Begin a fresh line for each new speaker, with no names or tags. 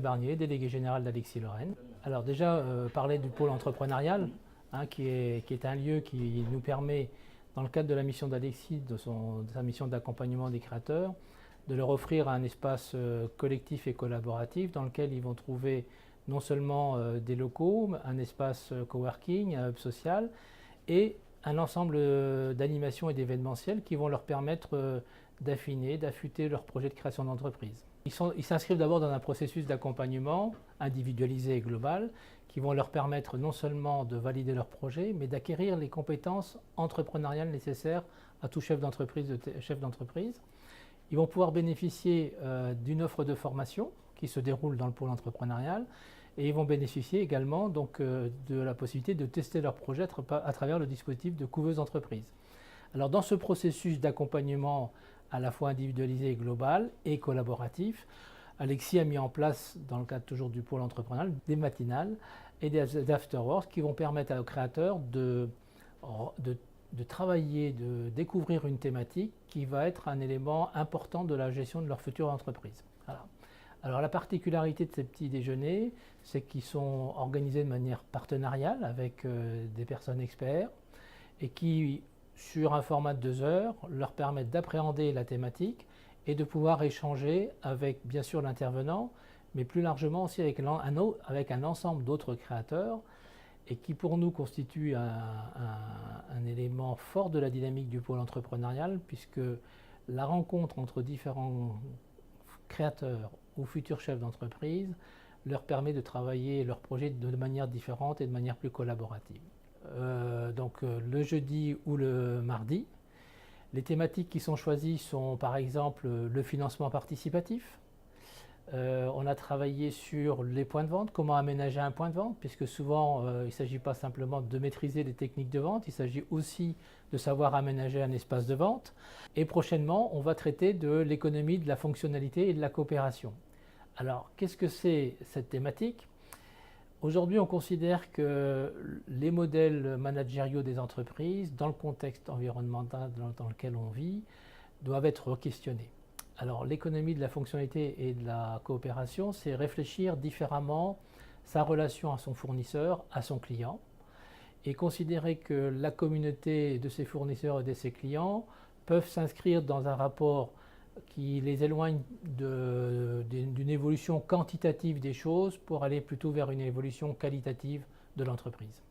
Barnier, délégué général d'Alexis Lorraine. Alors déjà, parler du pôle entrepreneurial, qui est un lieu qui nous permet, dans le cadre de la mission d'Alexis, de sa mission d'accompagnement des créateurs, de leur offrir un espace collectif et collaboratif dans lequel ils vont trouver non seulement des locaux, un espace coworking, un hub social et un ensemble d'animations et d'événementiels qui vont leur permettre d'affiner, d'affûter leur projet de création d'entreprise. Ils s'inscrivent d'abord dans un processus d'accompagnement individualisé et global qui vont leur permettre non seulement de valider leur projet, mais d'acquérir les compétences entrepreneuriales nécessaires à tout chef d'entreprise. Ils vont pouvoir bénéficier d'une offre de formation qui se déroule dans le pôle entrepreneurial et ils vont bénéficier également donc, de la possibilité de tester leur projet à travers le dispositif de couveuse entreprise. Alors dans ce processus d'accompagnement à la fois individualisé et global et collaboratif, Alexis a mis en place, dans le cadre toujours du pôle entrepreneurial, des matinales et des afterworks qui vont permettre aux créateurs de travailler, de découvrir une thématique qui va être un élément important de la gestion de leur future entreprise. Voilà. Alors la particularité de ces petits déjeuners, c'est qu'ils sont organisés de manière partenariale avec des personnes experts et qui, sur un format de 2 heures, leur permettent d'appréhender la thématique et de pouvoir échanger avec bien sûr l'intervenant, mais plus largement aussi avec un ensemble d'autres créateurs et qui pour nous constitue un élément fort de la dynamique du pôle entrepreneurial puisque la rencontre entre différents créateurs ou futurs chefs d'entreprise leur permet de travailler leur projet de manière différente et de manière plus collaborative. Donc le jeudi ou le mardi, les thématiques qui sont choisies sont par exemple le financement participatif. On a travaillé sur les points de vente, comment aménager un point de vente, puisque souvent il ne s'agit pas simplement de maîtriser les techniques de vente, il s'agit aussi de savoir aménager un espace de vente. Et prochainement, on va traiter de l'économie, de la fonctionnalité et de la coopération. Alors, qu'est-ce que c'est cette thématique ? Aujourd'hui, on considère que les modèles managériaux des entreprises, dans le contexte environnemental dans lequel on vit, doivent être questionnés. Alors, l'économie de la fonctionnalité et de la coopération, c'est réfléchir différemment sa relation à son fournisseur, à son client, et considérer que la communauté de ses fournisseurs et de ses clients peuvent s'inscrire dans un rapport qui les éloigne d'une évolution quantitative des choses pour aller plutôt vers une évolution qualitative de l'entreprise.